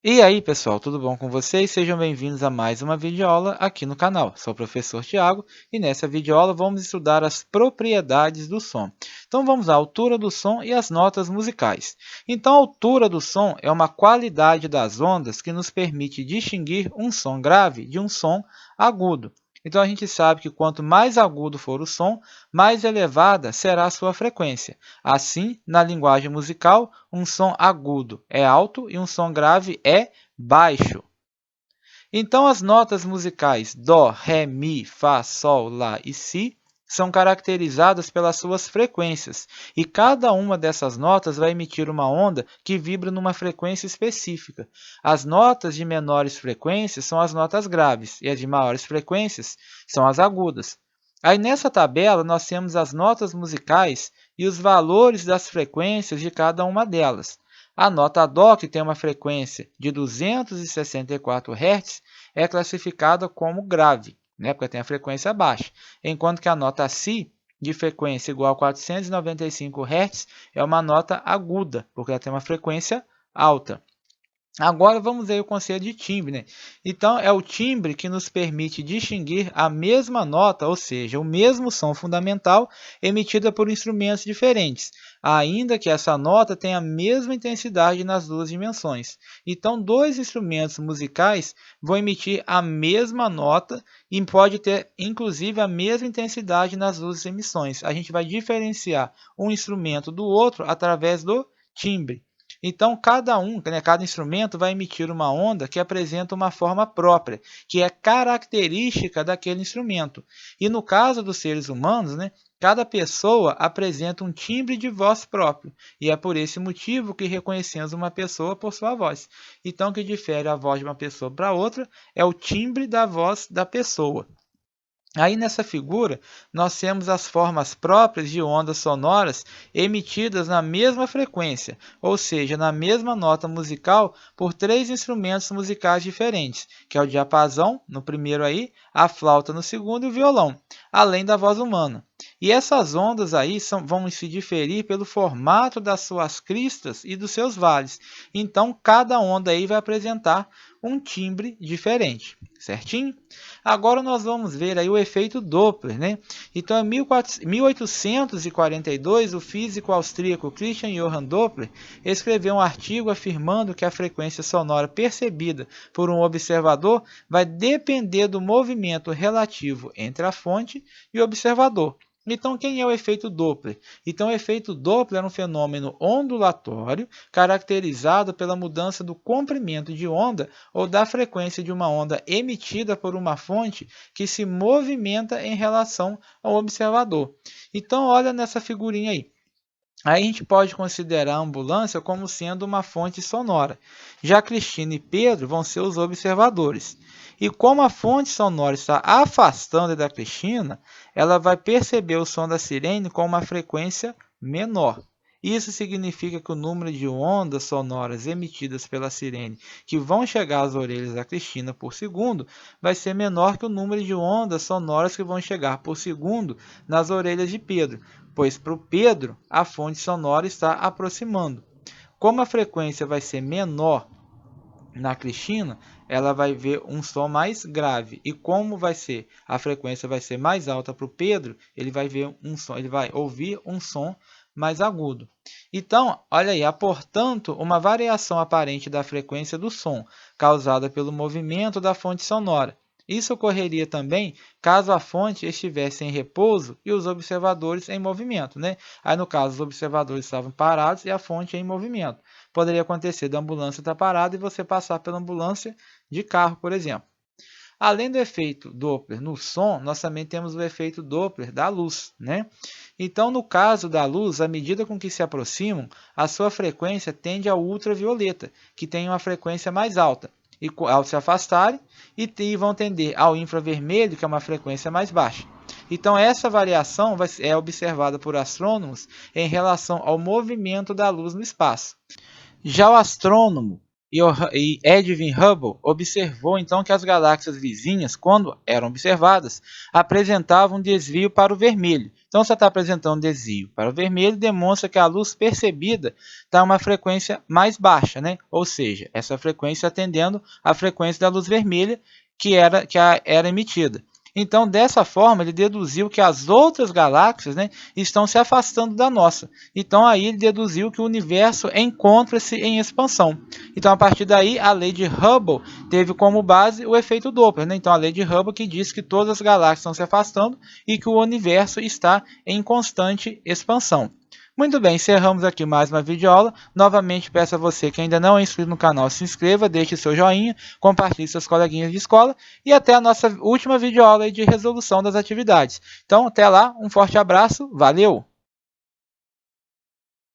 E aí, pessoal, tudo bom com vocês? Sejam bem-vindos a mais uma videoaula aqui no canal. Sou o professor Tiago e nessa videoaula vamos estudar as propriedades do som. Então vamos à altura do som e as notas musicais. Então a altura do som é uma qualidade das ondas que nos permite distinguir um som grave de um som agudo. Então a gente sabe que quanto mais agudo for o som, mais elevada será a sua frequência. Assim, na linguagem musical, um som agudo é alto e um som grave é baixo. Então, as notas musicais Dó, Ré, Mi, Fá, Sol, Lá e Si são caracterizadas pelas suas frequências, e cada uma dessas notas vai emitir uma onda que vibra numa frequência específica. As notas de menores frequências são as notas graves, e as de maiores frequências são as agudas. Aí, nessa tabela, nós temos as notas musicais e os valores das frequências de cada uma delas. A nota Dó, que tem uma frequência de 264 Hz, é classificada como grave, né, porque tem a frequência baixa, enquanto que a nota Si, de frequência igual a 495 Hz, é uma nota aguda, porque ela tem uma frequência alta. Agora vamos ver o conceito de timbre, né? Então, é o timbre que nos permite distinguir a mesma nota, ou seja, o mesmo som fundamental emitida por instrumentos diferentes, ainda que essa nota tenha a mesma intensidade nas duas dimensões. Então, dois instrumentos musicais vão emitir a mesma nota e pode ter, inclusive, a mesma intensidade nas duas emissões. A gente vai diferenciar um instrumento do outro através do timbre. Então, cada instrumento vai emitir uma onda que apresenta uma forma própria, que é característica daquele instrumento. E no caso dos seres humanos, cada pessoa apresenta um timbre de voz próprio, e é por esse motivo que reconhecemos uma pessoa por sua voz. Então, o que difere a voz de uma pessoa para outra é o timbre da voz da pessoa. Aí nessa figura, nós temos as formas próprias de ondas sonoras emitidas na mesma frequência, ou seja, na mesma nota musical, por três instrumentos musicais diferentes, que é o diapasão, no primeiro aí, a flauta no segundo e o violão, além da voz humana. E essas ondas aí vão se diferir pelo formato das suas cristas e dos seus vales. Então, cada onda aí vai apresentar um timbre diferente, certinho? Agora nós vamos ver aí o efeito Doppler, né? Então, em 1842, o físico austríaco Christian Johann Doppler escreveu um artigo afirmando que a frequência sonora percebida por um observador vai depender do movimento relativo entre a fonte e o observador. Então, quem é o efeito Doppler? Então, o efeito Doppler é um fenômeno ondulatório caracterizado pela mudança do comprimento de onda ou da frequência de uma onda emitida por uma fonte que se movimenta em relação ao observador. Então, olha nessa figurinha aí. Aí a gente pode considerar a ambulância como sendo uma fonte sonora. Já Cristina e Pedro vão ser os observadores. E como a fonte sonora está afastando da Cristina, ela vai perceber o som da sirene com uma frequência menor. Isso significa que o número de ondas sonoras emitidas pela sirene que vão chegar às orelhas da Cristina por segundo vai ser menor que o número de ondas sonoras que vão chegar por segundo nas orelhas de Pedro, pois para o Pedro a fonte sonora está aproximando. Como a frequência vai ser menor na Cristina, ela vai ver um som mais grave. E como a frequência vai ser mais alta para o Pedro, ele vai ouvir um som mais agudo. Então, olha aí, há, portanto, uma variação aparente da frequência do som, causada pelo movimento da fonte sonora. Isso ocorreria também caso a fonte estivesse em repouso e os observadores em movimento, né? Aí, no caso, os observadores estavam parados e a fonte em movimento. Poderia acontecer da ambulância estar parada e você passar pela ambulância de carro, por exemplo. Além do efeito Doppler no som, nós também temos o efeito Doppler da luz, né? Então, no caso da luz, à medida com que se aproximam, a sua frequência tende ao ultravioleta, que tem uma frequência mais alta, e ao se afastarem, e vão tender ao infravermelho, que é uma frequência mais baixa. Então, essa variação é observada por astrônomos em relação ao movimento da luz no espaço. Já o astrônomo e Edwin Hubble observou então que as galáxias vizinhas, quando eram observadas, apresentavam um desvio para o vermelho. Então, se está apresentando um desvio para o vermelho, demonstra que a luz percebida está a uma frequência mais baixa, né? Ou seja, essa frequência atendendo à frequência da luz vermelha que era emitida. Então, dessa forma, ele deduziu que as outras galáxias, né, estão se afastando da nossa. Então, aí ele deduziu que o universo encontra-se em expansão. Então, a partir daí, a lei de Hubble teve como base o efeito Doppler, né? Então, a lei de Hubble que diz que todas as galáxias estão se afastando e que o universo está em constante expansão. Muito bem, encerramos aqui mais uma videoaula. Novamente peço a você que ainda não é inscrito no canal, se inscreva, deixe seu joinha, compartilhe com seus coleguinhas de escola e até a nossa última videoaula de resolução das atividades. Então, até lá, um forte abraço, valeu!